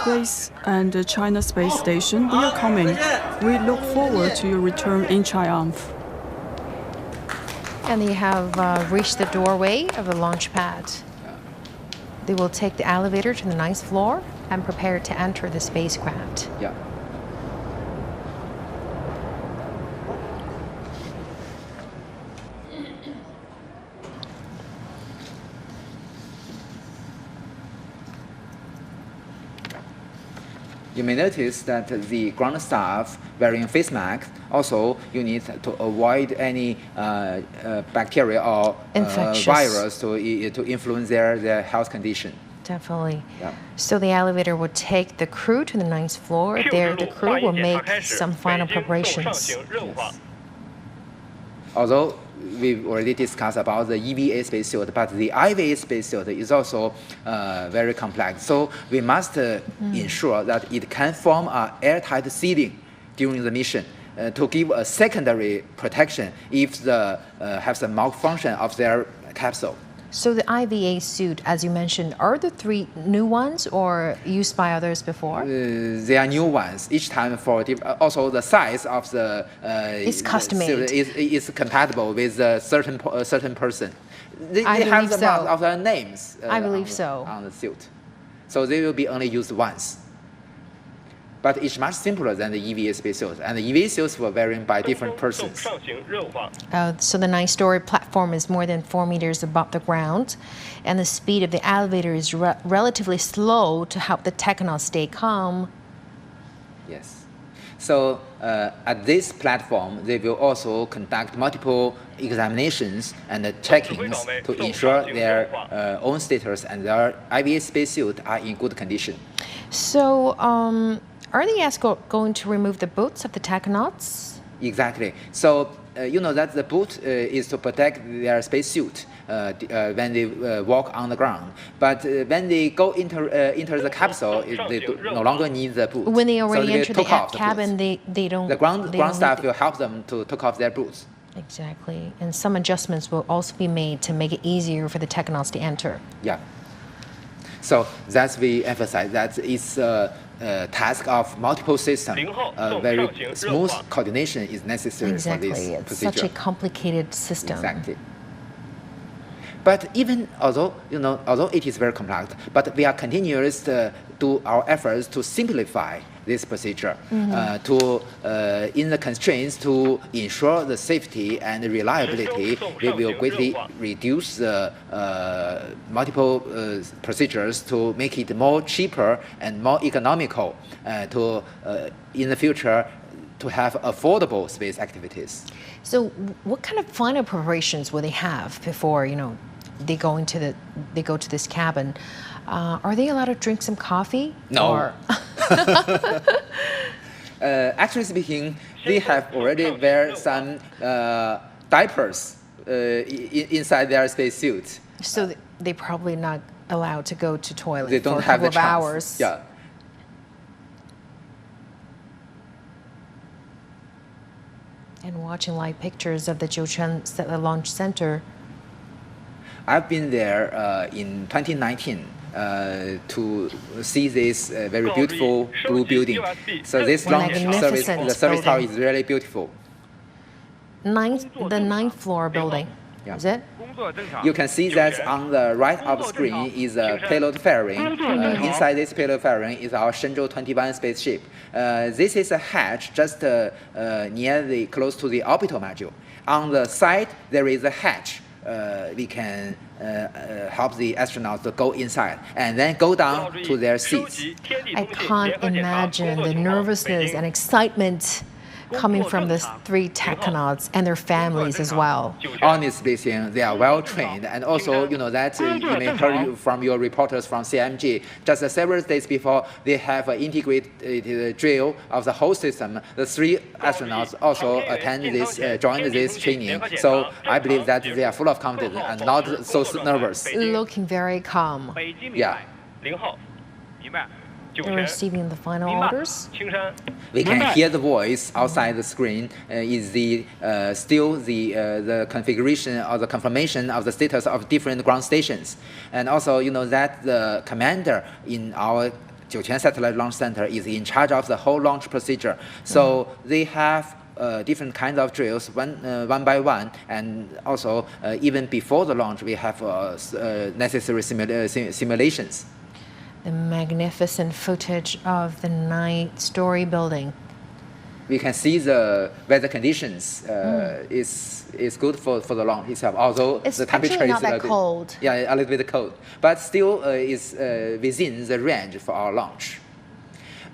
Space and the China Space Station, we are coming. We look forward to your return in triumph. And they have reached the doorway of the launch pad. They will take the elevator to the 9th floor and prepare to enter the spacecraft. Yeah. You may notice that the ground staff wearing face masks. Also, you need to avoid any bacteria or virus to influence their health condition. Definitely. Yeah. So the elevator will take the crew to the 9th floor. There, the crew will make some final preparations. Yes. Although we've already discussed about the EVA spacesuit, but the IVA spacesuit is also very complex. So we must ensure that it can form an airtight sealing during the mission to give a secondary protection if the has a malfunction of their capsule. So the IVA suit, as you mentioned, are the 3 new ones or used by others before? They are new ones. Each time for also the size of the it's custom made. Is compatible with a certain person. They have the mark of their names. I believe so. On the suit, so they will be only used once. But it's much simpler than the EVA spacesuit, and the EVA suits were varying by different persons. So the 9-story platform is more than 4 meters above the ground, and the speed of the elevator is relatively slow to help the technauts stay calm. Yes. So at this platform, they will also conduct multiple examinations and checkings to ensure their own status and their IVA spacesuit are in good condition. So, are the going to remove the boots of the technauts? Exactly. So you know that the boot is to protect their spacesuit when they walk on the ground. But when they go enter the capsule, they no longer need the boot. When they already enter the cabin, they don't. The ground staff will help them to take off their boots. Exactly. And some adjustments will also be made to make it easier for the technauts to enter. Yeah. So that's we emphasize that it's a task of multiple systems. Very smooth coordination is necessary for this procedure. It's such a complicated system. Exactly. But even although it is very complex, but we are continuous to do our efforts to simplify this procedure, in the constraints to ensure the safety and reliability. We will greatly reduce the multiple procedures to make it more cheaper and more economical to in the future to have affordable space activities. So, what kind of final preparations will they have before they go to this cabin? Are they allowed to drink some coffee? No. Or actually speaking, they have already wear some diapers inside their spacesuit. So they're probably not allowed to go to toilet they don't for a have couple the of chance. hours. Yeah. And watching live pictures of the JIUQUAN Launch Center. I've been there in 2019 to see this very beautiful blue building. So this launch service, the service tower is really beautiful. The 9th floor building, yeah. Is it? You can see that on the right of the screen is a payload fairing. Inside this payload fairing is our Shenzhou 21 spaceship. This is a hatch just close to the orbital module. On the side, there is a hatch. We can help the astronauts to go inside and then go down to their seats. I can't imagine the nervousness and excitement coming from the 3 technauts and their families as well. Honestly speaking, they are well trained, and also that you may heard from your reporters from CMG. Just several days before, they have an integrated drill of the whole system. The 3 astronauts also joined this training. So I believe that they are full of confidence and not so nervous. Looking very calm. Yeah. They're receiving the final orders. We can hear the voice outside the screen. Is still the configuration or the confirmation of the status of different ground stations, and also that the commander in our JIUQUAN Satellite Launch Center is in charge of the whole launch procedure. So they have different kinds of drills, one by one, and also even before the launch, we have necessary simulations. The magnificent footage of the 9-story building. We can see the weather conditions is good for the launch itself, although It's the temperature actually not is that cold. Yeah, a little bit cold, but still is within the range for our launch.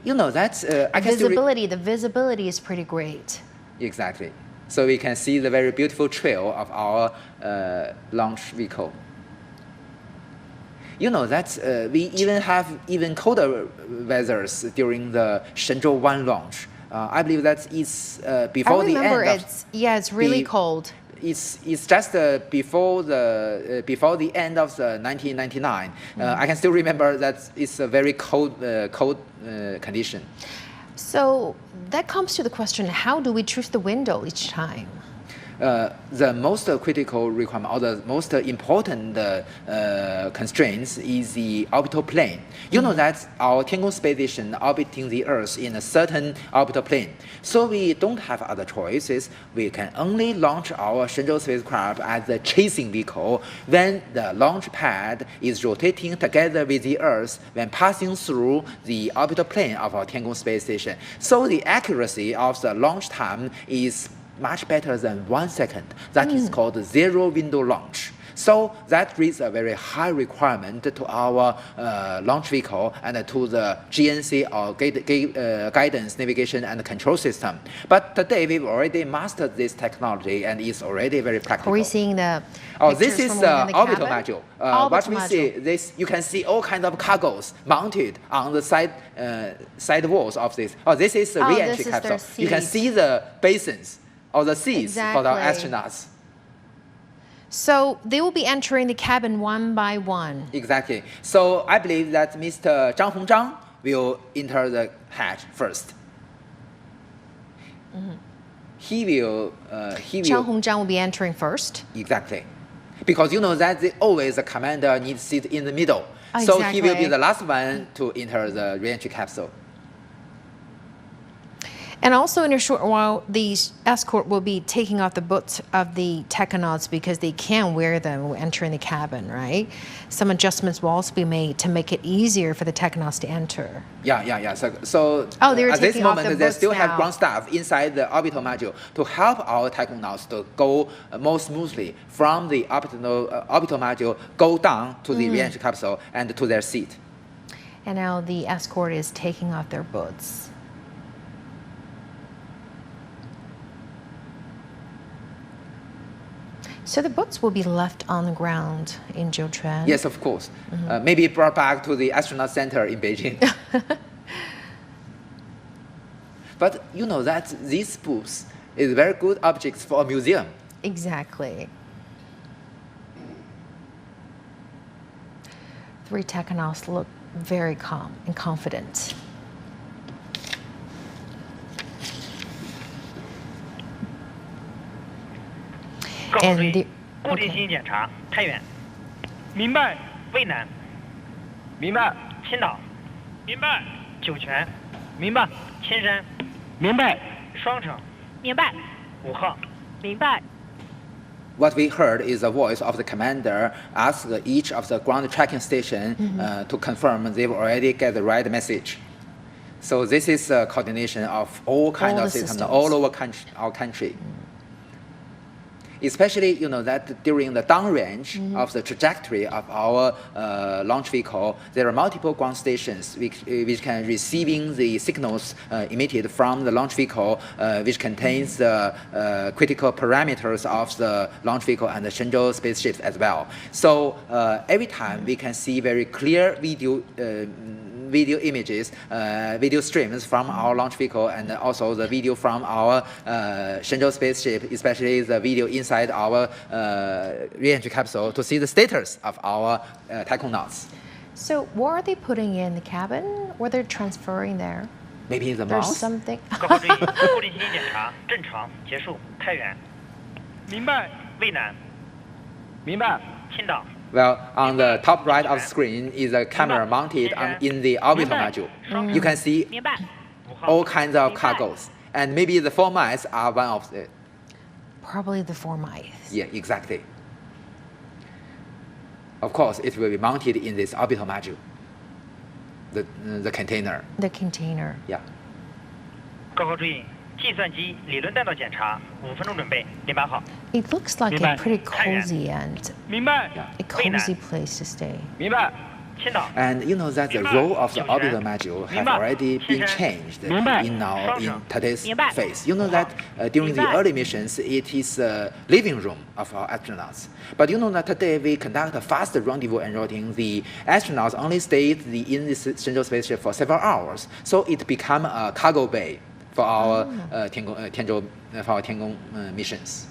You know that I can still The visibility is pretty great. exactly. So we can see the very beautiful trail of our launch vehicle. You know that we even have even colder weathers during the Shenzhou 1 launch. I believe that it's before the end of it's really cold. It's just before the end of the 1999. I can still remember that it's a very cold condition. So that comes to the question: how do we choose the window each time? The most critical requirement or the most important constraints is the orbital plane. You know that our Tiangong space station orbiting the Earth in a certain orbital plane. So we don't have other choices. We can only launch our Shenzhou spacecraft as the chasing vehicle when the launch pad is rotating together with the Earth when passing through the orbital plane of our Tiangong space station. So the accuracy of the launch time is much better than 1 second. That is called zero window launch. So that brings a very high requirement to our launch vehicle and to the GNC or guidance, navigation, and control system. But today we've already mastered this technology and it's already very practical. Are we seeing the this is the orbital module. What we module. see, this you can see all kinds of cargos mounted on the side walls of this. This is the re-entry this is their capsule. You can seats. see the basins or the seats for our Exactly. astronauts. So they will be entering the cabin one by one. Exactly. So I believe that Mr. Zhang Hongzhang will enter the hatch first. He will. Zhang Hongzhang will be entering first. Exactly. Because you know that always the commander needs to sit in the middle. So he will be Exactly. the last one to enter the re-entry capsule. And also in a short while, the escort will be taking off the boots of the technonauts because they can't wear them when entering the cabin, right? Some adjustments will also be made to make it easier for the technauts to enter. Yeah. So they were at this taking off the moment, they boots still have now. ground staff inside the orbital module to help our tachnauts to go more smoothly from the orbital module, go down to the re-entry capsule and to their seat. And now the escort is taking off their boots. So the boots will be left on the ground in JIUQUAN. Yes, of course. Maybe brought back to the astronaut center in Beijing. But you know that these booths is very good objects for a museum. Exactly. 3 technauts look very calm and confident. 告诉注 And 意 the-，固定性检查，太远。明白。渭南。明白。青岛。明白。JIUQUAN。明白。千山。明白。双城。明白， 5号。明白。 What we heard is the voice of the commander ask each of the ground tracking station to confirm they've already get the right message. So this is a coordination of all kinds All of the systems systems. all over our country. Especially, you know, that during the downrange of the trajectory of our launch vehicle, there are multiple ground stations which can receiving the signals emitted from the launch vehicle, which contains the critical parameters of the launch vehicle and the Shenzhou spaceships as well. So every time we can see very clear video images, video streams from our launch vehicle, and also the video from our Shenzhou spaceship, especially the video inside our re-entry capsule to see the status of our tachnauts. So what are they putting in the cabin? What they're transferring there? Maybe the There's mouse? something. 各号注意，固定性检查正常结束，太远。明白。渭南。明白。青岛。Well, on the top right of the screen is a camera mounted in the orbital module. You can see 明白。5号 all kinds of cargoes, and maybe the 4 mice are one of it. Probably the 4 mice. Yeah, exactly. Of course, it will be mounted in this orbital module, the container. The container. Yeah. 各号注意，计算机理论弹道检查，5分钟准备。08号， It looks like a 明白。 pretty 太原。 cozy and 明白 a。渭南 cozy，place to stay. 明白。青岛， And you know that the role of the orbital module has already been changed in today's phase. You know that during the early missions, it is a living room of our astronauts. But you know that today we conduct a fast rendezvous and routing. The astronauts only stayed in this central spaceship for several hours, so it became a cargo bay for our Tiangong missions.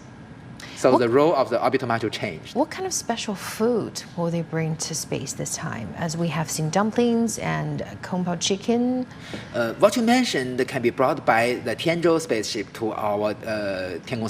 So the role of the orbital module changed. What kind of special food will they bring to space this time? As we have seen dumplings and kung pao chicken. What you mentioned can be brought by the Tianzhou spaceship to our Tiangong